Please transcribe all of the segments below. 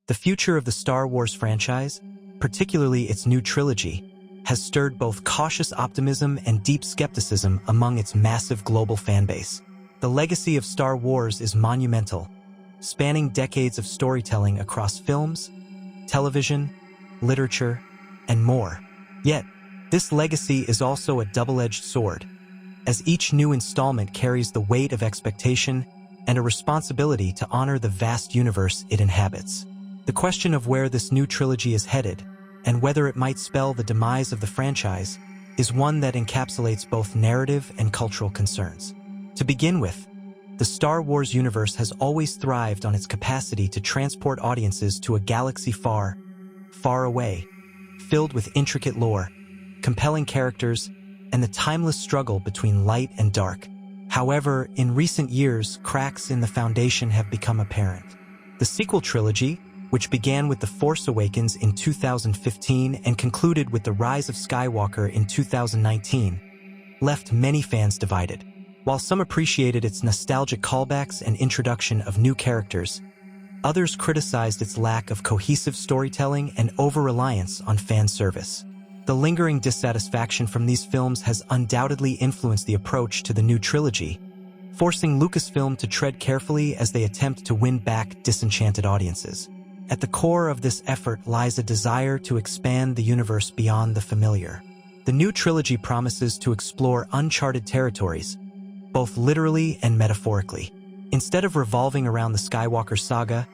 The future of the Star Wars franchise, particularly its new trilogy, has stirred both cautious optimism and deep skepticism among its massive global fanbase. The legacy of Star Wars is monumental, spanning decades of storytelling across films, television, literature, and more. Yet, this legacy is also a double-edged sword, as each new installment carries the weight of expectation and a responsibility to honor the vast universe it inhabits. The question of where this new trilogy is headed, and whether it might spell the demise of the franchise, is one that encapsulates both narrative and cultural concerns. To begin with, the Star Wars universe has always thrived on its capacity to transport audiences to a galaxy far, far away, filled with intricate lore, compelling characters, and the timeless struggle between light and dark. However, in recent years, cracks in the foundation have become apparent. The sequel trilogy, which began with The Force Awakens in 2015 and concluded with The Rise of Skywalker in 2019, left many fans divided. While some appreciated its nostalgic callbacks and introduction of new characters, others criticized its lack of cohesive storytelling and over-reliance on fan service. The lingering dissatisfaction from these films has undoubtedly influenced the approach to the new trilogy, forcing Lucasfilm to tread carefully as they attempt to win back disenchanted audiences. At the core of this effort lies a desire to expand the universe beyond the familiar. The new trilogy promises to explore uncharted territories, both literally and metaphorically. Instead of revolving around the Skywalker saga,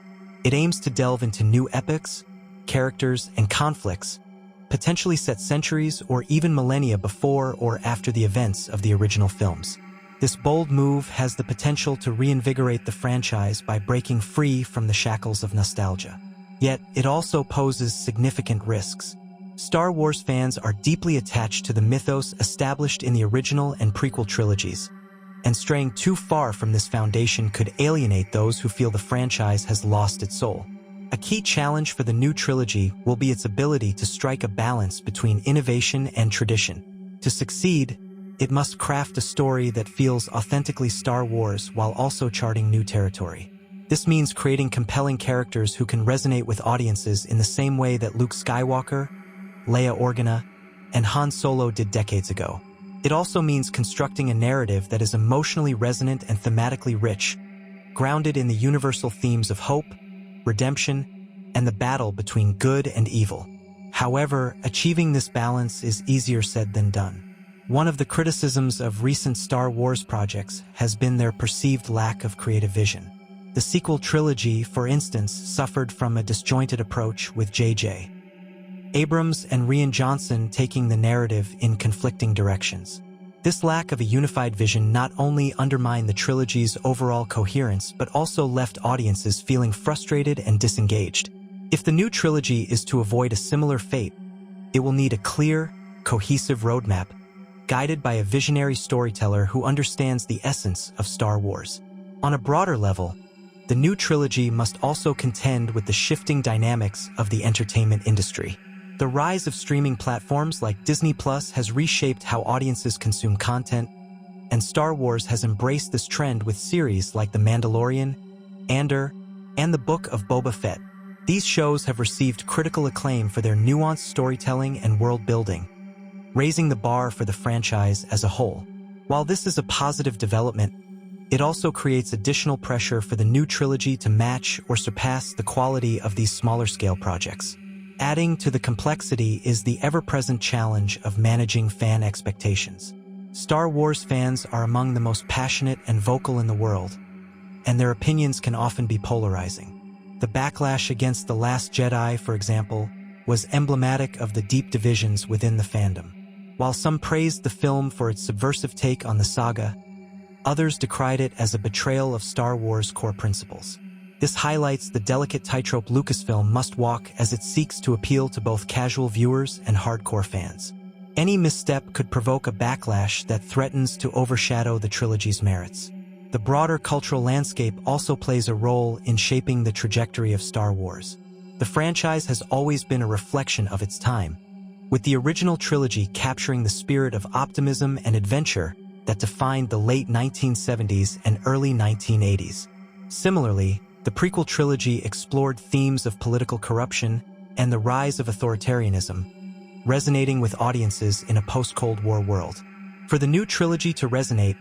it aims to delve into new epics, characters, and conflicts, potentially set centuries or even millennia before or after the events of the original films. This bold move has the potential to reinvigorate the franchise by breaking free from the shackles of nostalgia. Yet, it also poses significant risks. Star Wars fans are deeply attached to the mythos established in the original and prequel trilogies, and straying too far from this foundation could alienate those who feel the franchise has lost its soul. A key challenge for the new trilogy will be its ability to strike a balance between innovation and tradition. To succeed, it must craft a story that feels authentically Star Wars while also charting new territory. This means creating compelling characters who can resonate with audiences in the same way that Luke Skywalker, Leia Organa, and Han Solo did decades ago. It also means constructing a narrative that is emotionally resonant and thematically rich, grounded in the universal themes of hope, redemption, and the battle between good and evil. However, achieving this balance is easier said than done. One of the criticisms of recent Star Wars projects has been their perceived lack of creative vision. The sequel trilogy, for instance, suffered from a disjointed approach with J.J. Abrams and Rian Johnson taking the narrative in conflicting directions. This lack of a unified vision not only undermined the trilogy's overall coherence but also left audiences feeling frustrated and disengaged. If the new trilogy is to avoid a similar fate, it will need a clear, cohesive roadmap, guided by a visionary storyteller who understands the essence of Star Wars. On a broader level, the new trilogy must also contend with the shifting dynamics of the entertainment industry. The rise of streaming platforms like Disney Plus has reshaped how audiences consume content, and Star Wars has embraced this trend with series like The Mandalorian, Andor, and The Book of Boba Fett. These shows have received critical acclaim for their nuanced storytelling and world-building, raising the bar for the franchise as a whole. While this is a positive development, it also creates additional pressure for the new trilogy to match or surpass the quality of these smaller-scale projects. Adding to the complexity is the ever-present challenge of managing fan expectations. Star Wars fans are among the most passionate and vocal in the world, and their opinions can often be polarizing. The backlash against The Last Jedi, for example, was emblematic of the deep divisions within the fandom. While some praised the film for its subversive take on the saga, others decried it as a betrayal of Star Wars' core principles. This highlights the delicate tightrope Lucasfilm must walk as it seeks to appeal to both casual viewers and hardcore fans. Any misstep could provoke a backlash that threatens to overshadow the trilogy's merits. The broader cultural landscape also plays a role in shaping the trajectory of Star Wars. The franchise has always been a reflection of its time, with the original trilogy capturing the spirit of optimism and adventure that defined the late 1970s and early 1980s. Similarly, The prequel trilogy explored themes of political corruption and the rise of authoritarianism, resonating with audiences in a post-Cold War world. For the new trilogy to resonate,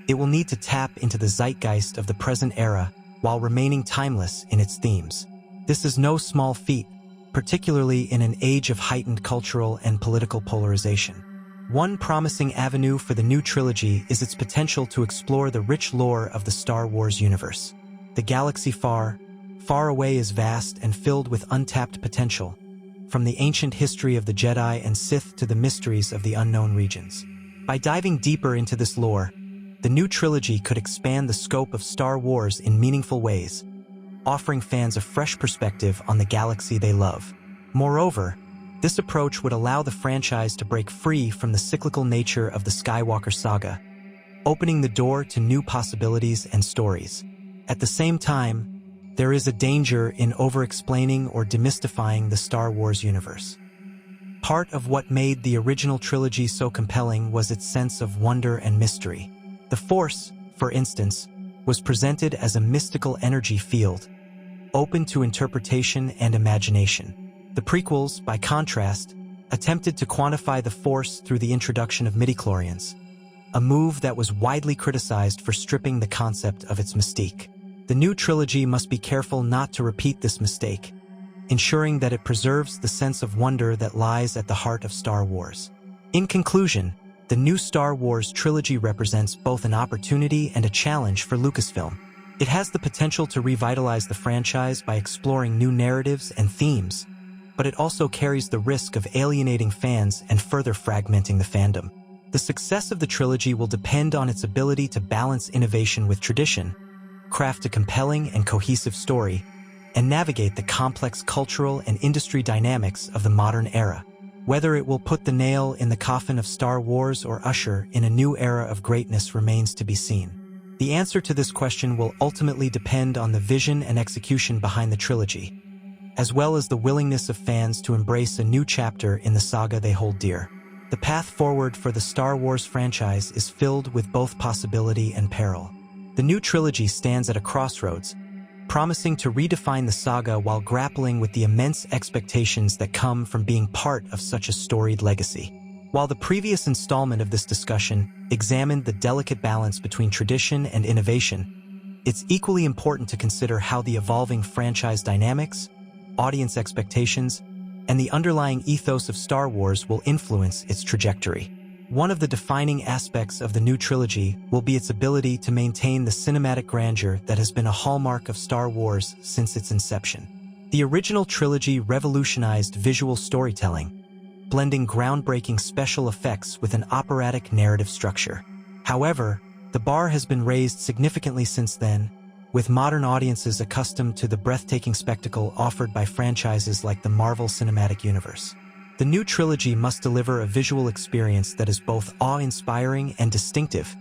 it will need to tap into the zeitgeist of the present era while remaining timeless in its themes. This is no small feat, particularly in an age of heightened cultural and political polarization. One promising avenue for the new trilogy is its potential to explore the rich lore of the Star Wars universe. The galaxy far, far away is vast and filled with untapped potential, from the ancient history of the Jedi and Sith to the mysteries of the unknown regions. By diving deeper into this lore, the new trilogy could expand the scope of Star Wars in meaningful ways, offering fans a fresh perspective on the galaxy they love. Moreover, this approach would allow the franchise to break free from the cyclical nature of the Skywalker saga, opening the door to new possibilities and stories. At the same time, there is a danger in over-explaining or demystifying the Star Wars universe. Part of what made the original trilogy so compelling was its sense of wonder and mystery. The Force, for instance, was presented as a mystical energy field, open to interpretation and imagination. The prequels, by contrast, attempted to quantify the Force through the introduction of midichlorians, a move that was widely criticized for stripping the concept of its mystique. The new trilogy must be careful not to repeat this mistake, ensuring that it preserves the sense of wonder that lies at the heart of Star Wars. In conclusion, the new Star Wars trilogy represents both an opportunity and a challenge for Lucasfilm. It has the potential to revitalize the franchise by exploring new narratives and themes, but it also carries the risk of alienating fans and further fragmenting the fandom. The success of the trilogy will depend on its ability to balance innovation with tradition, craft a compelling and cohesive story, and navigate the complex cultural and industry dynamics of the modern era. Whether it will put the nail in the coffin of Star Wars or usher in a new era of greatness remains to be seen. The answer to this question will ultimately depend on the vision and execution behind the trilogy, as well as the willingness of fans to embrace a new chapter in the saga they hold dear. The path forward for the Star Wars franchise is filled with both possibility and peril. The new trilogy stands at a crossroads, promising to redefine the saga while grappling with the immense expectations that come from being part of such a storied legacy. While the previous installment of this discussion examined the delicate balance between tradition and innovation, it's equally important to consider how the evolving franchise dynamics, audience expectations, and the underlying ethos of Star Wars will influence its trajectory. One of the defining aspects of the new trilogy will be its ability to maintain the cinematic grandeur that has been a hallmark of Star Wars since its inception. The original trilogy revolutionized visual storytelling, blending groundbreaking special effects with an operatic narrative structure. However, the bar has been raised significantly since then, with modern audiences accustomed to the breathtaking spectacle offered by franchises like the Marvel Cinematic Universe. The new trilogy must deliver a visual experience that is both awe-inspiring and distinctive,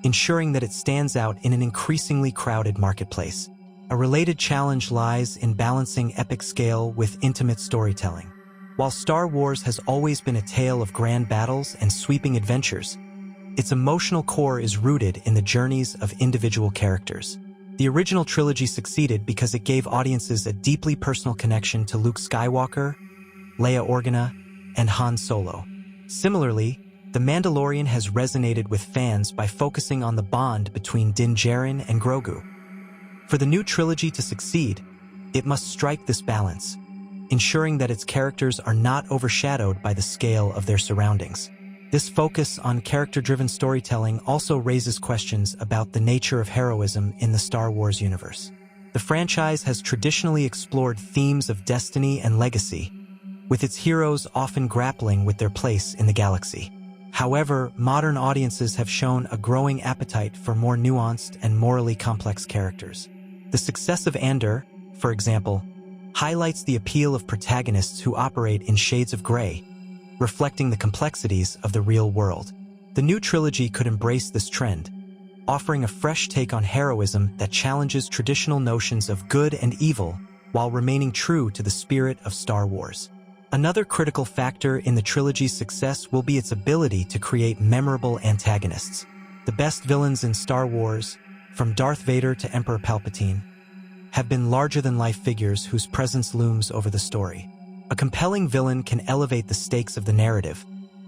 ensuring that it stands out in an increasingly crowded marketplace. A related challenge lies in balancing epic scale with intimate storytelling. While Star Wars has always been a tale of grand battles and sweeping adventures, its emotional core is rooted in the journeys of individual characters. The original trilogy succeeded because it gave audiences a deeply personal connection to Luke Skywalker, Leia Organa, and Han Solo. Similarly, The Mandalorian has resonated with fans by focusing on the bond between Din Djarin and Grogu. For the new trilogy to succeed, it must strike this balance, ensuring that its characters are not overshadowed by the scale of their surroundings. This focus on character-driven storytelling also raises questions about the nature of heroism in the Star Wars universe. The franchise has traditionally explored themes of destiny and legacy, with its heroes often grappling with their place in the galaxy. However, modern audiences have shown a growing appetite for more nuanced and morally complex characters. The success of Andor, for example, highlights the appeal of protagonists who operate in shades of gray, reflecting the complexities of the real world. The new trilogy could embrace this trend, offering a fresh take on heroism that challenges traditional notions of good and evil while remaining true to the spirit of Star Wars. Another critical factor in the trilogy's success will be its ability to create memorable antagonists. The best villains in Star Wars, from Darth Vader to Emperor Palpatine, have been larger-than-life figures whose presence looms over the story. A compelling villain can elevate the stakes of the narrative,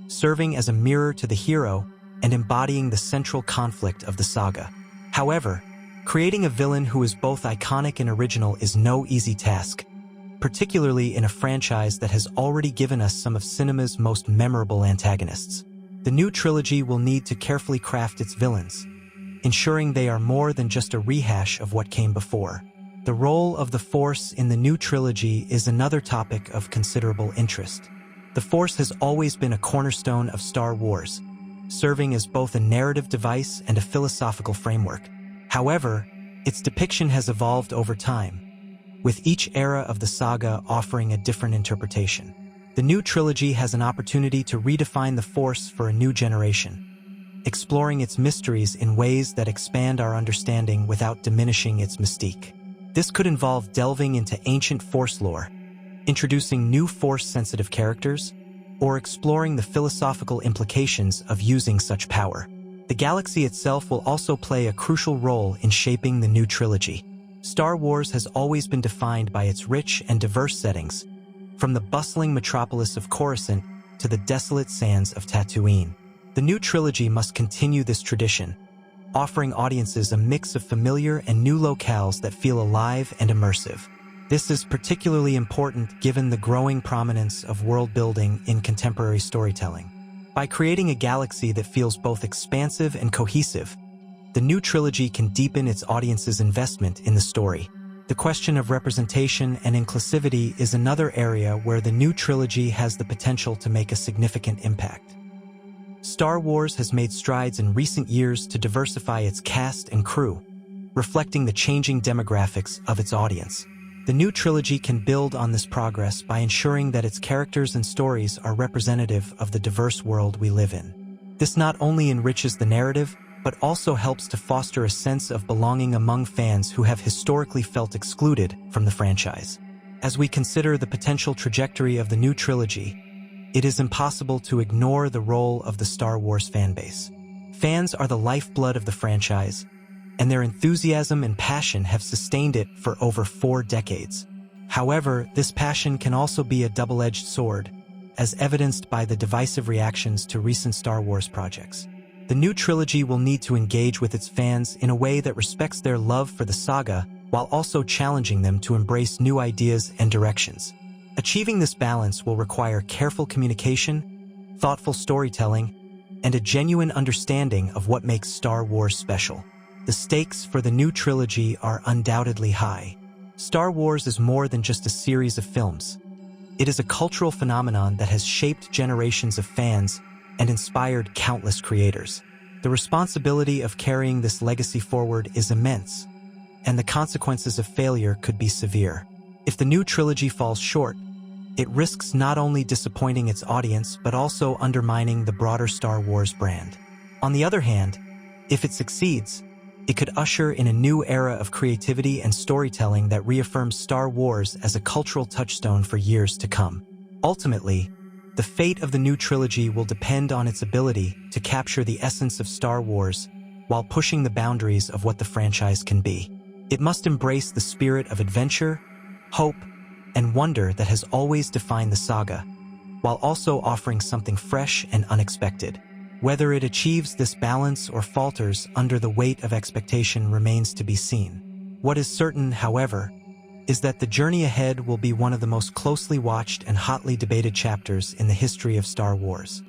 serving as a mirror to the hero and embodying the central conflict of the saga. However, creating a villain who is both iconic and original is no easy task, particularly in a franchise that has already given us some of cinema's most memorable antagonists. The new trilogy will need to carefully craft its villains, ensuring they are more than just a rehash of what came before. The role of the Force in the new trilogy is another topic of considerable interest. The Force has always been a cornerstone of Star Wars, serving as both a narrative device and a philosophical framework. However, its depiction has evolved over time, with each era of the saga offering a different interpretation. The new trilogy has an opportunity to redefine the Force for a new generation, exploring its mysteries in ways that expand our understanding without diminishing its mystique. This could involve delving into ancient Force lore, introducing new Force-sensitive characters, or exploring the philosophical implications of using such power. The galaxy itself will also play a crucial role in shaping the new trilogy. Star Wars has always been defined by its rich and diverse settings, from the bustling metropolis of Coruscant to the desolate sands of Tatooine. The new trilogy must continue this tradition, offering audiences a mix of familiar and new locales that feel alive and immersive. This is particularly important given the growing prominence of world-building in contemporary storytelling. By creating a galaxy that feels both expansive and cohesive, the new trilogy can deepen its audience's investment in the story. The question of representation and inclusivity is another area where the new trilogy has the potential to make a significant impact. Star Wars has made strides in recent years to diversify its cast and crew, reflecting the changing demographics of its audience. The new trilogy can build on this progress by ensuring that its characters and stories are representative of the diverse world we live in. This not only enriches the narrative, but also helps to foster a sense of belonging among fans who have historically felt excluded from the franchise. As we consider the potential trajectory of the new trilogy, it is impossible to ignore the role of the Star Wars fanbase. Fans are the lifeblood of the franchise, and their enthusiasm and passion have sustained it for over 4 decades. However, this passion can also be a double-edged sword, as evidenced by the divisive reactions to recent Star Wars projects. The new trilogy will need to engage with its fans in a way that respects their love for the saga while also challenging them to embrace new ideas and directions. Achieving this balance will require careful communication, thoughtful storytelling, and a genuine understanding of what makes Star Wars special. The stakes for the new trilogy are undoubtedly high. Star Wars is more than just a series of films. It is a cultural phenomenon that has shaped generations of fans and inspired countless creators. The responsibility of carrying this legacy forward is immense, and the consequences of failure could be severe. If the new trilogy falls short, it risks not only disappointing its audience but also undermining the broader Star Wars brand. On the other hand, if it succeeds, it could usher in a new era of creativity and storytelling that reaffirms Star Wars as a cultural touchstone for years to come. Ultimately, the fate of the new trilogy will depend on its ability to capture the essence of Star Wars while pushing the boundaries of what the franchise can be. It must embrace the spirit of adventure, hope, and wonder that has always defined the saga, while also offering something fresh and unexpected. Whether it achieves this balance or falters under the weight of expectation remains to be seen. What is certain, however, is that the journey ahead will be one of the most closely watched and hotly debated chapters in the history of Star Wars.